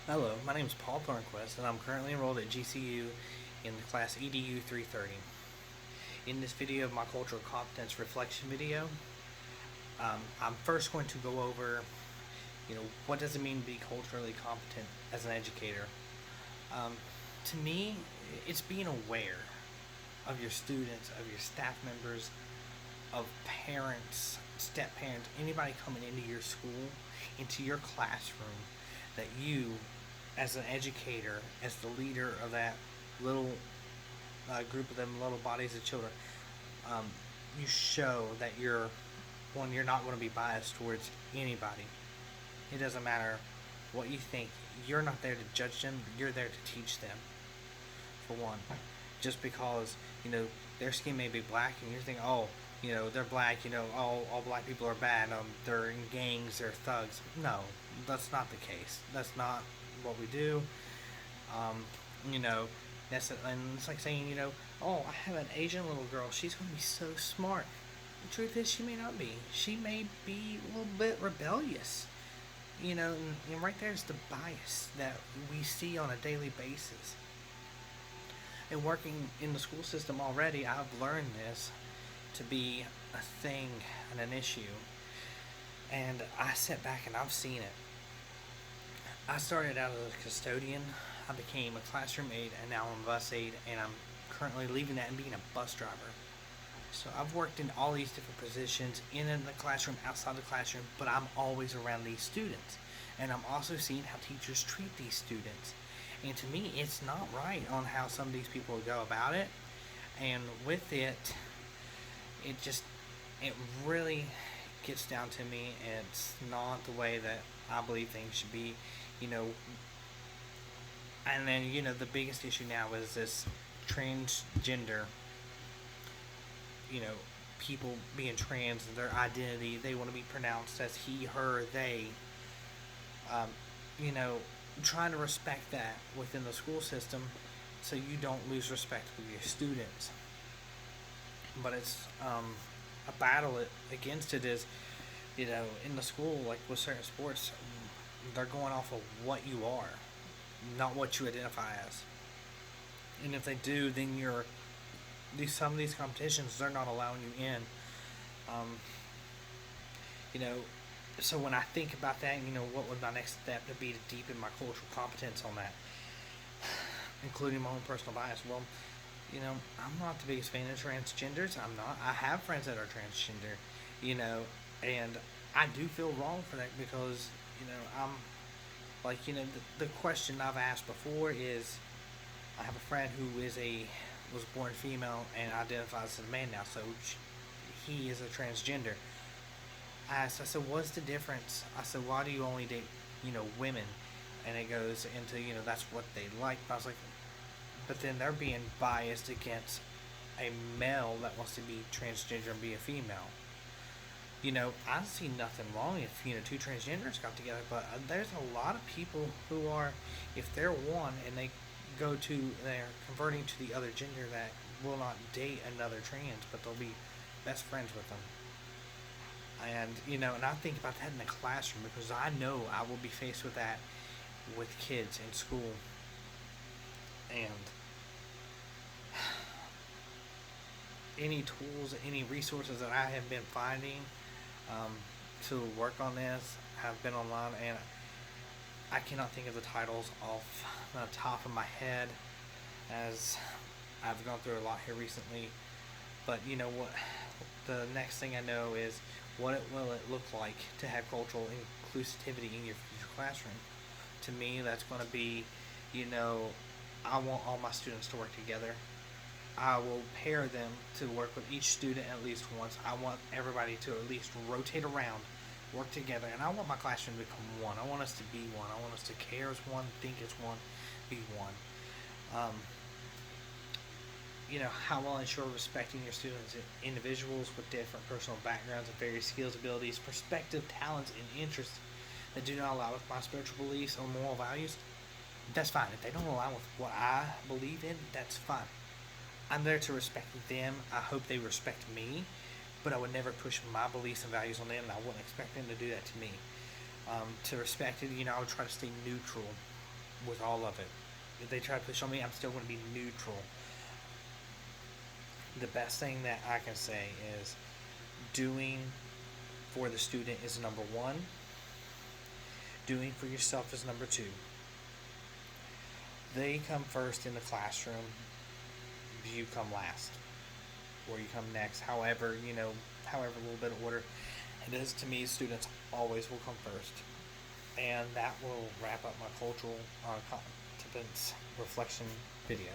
Hello, my name is Paul Thornquist, and I'm currently enrolled at GCU in the class EDU-330. In this video of my cultural competence reflection video, I'm first going to go over, what does it mean to be culturally competent as an educator? Um, to me, it's being aware of your students, of your staff members, of parents, step parents, anybody coming into your school, into your classroom, that you, as an educator, as the leader of that little group of them little bodies of children, um, you show that you're not going to be biased towards anybody. It doesn't matter what you think. You're not there to judge them. You're there to teach them. For one, just because their skin may be black, and you're thinking, oh, they're black. All black people are bad. They're in gangs. They're thugs. No, that's not the case. That's not what we do. Um, you know, and it's like saying, oh, I have an Asian little girl. She's going to be so smart. The truth is, she may not be. She may be a little bit rebellious. And right there's the bias that we see on a daily basis. And working in the school system already, I've learned this to be a thing and an issue. And I sit back and I've seen it. I started out as a custodian. I became a classroom aide, and now I'm a bus aide, and I'm currently leaving that and being a bus driver. So I've worked in all these different positions, in the classroom, outside the classroom, but I'm always around these students. And I'm also seeing how teachers treat these students. And to me, it's not right on how some of these people go about it. And with it, it really gets down to me. It's not the way that I believe things should be, you know. And then, the biggest issue now is this transgender, people being trans, and their identity, they want to be pronounced as he, her, they. Um, you know, trying to respect that within the school system so you don't lose respect with your students. But it's a battle against it is, in the school, like with certain sports, they're going off of what you are, not what you identify as. And if they do, then some of these competitions, they're not allowing you in. Um, you know, so when I think about that, what would my next step to be to deepen my cultural competence on that, including my own personal bias? Well, I'm not the biggest fan of transgenders. I'm not. I have friends that are transgender, and I do feel wrong for that because, I'm like, the question I've asked before is, I have a friend who was born female and identifies as a man now, so he is a transgender. I said, what's the difference? I said, why do you only date, women? And it goes into, that's what they like. But I was like, but then they're being biased against a male that wants to be transgender and be a female. I see nothing wrong if, two transgenders got together, but there's a lot of people who are, if they're one and they're converting to the other gender, that will not date another trans, but they'll be best friends with them. And, and I think about that in the classroom because I know I will be faced with that with kids in school. And any tools, any resources that I have been finding to work on this have been online, and I cannot think of the titles off the top of my head as I've gone through a lot here recently. But what the next thing I know is, what will it look like to have cultural inclusivity in your future classroom? To me, that's going to be, I want all my students to work together. I will pair them to work with each student at least once. I want everybody to at least rotate around, work together, and I want my classroom to become one. I want us to be one. I want us to care as one, think as one, be one. How will ensure respecting your students, individuals with different personal backgrounds and various skills, abilities, perspective, talents, and interests that do not align with my spiritual beliefs or moral values? That's fine. If they don't align with what I believe in, that's fine. I'm there to respect them. I hope they respect me, but I would never push my beliefs and values on them, and I wouldn't expect them to do that to me. To respect it, I would try to stay neutral. with all of it. If they try to push on me, I'm still going to be neutral. The best thing that I can say is doing for the student is number one. Doing for yourself is number two. They come first in the classroom. You come last. Or you come next. However, however a little bit of order it is. To me, students always will come first. And that will wrap up my cultural competence reflection video.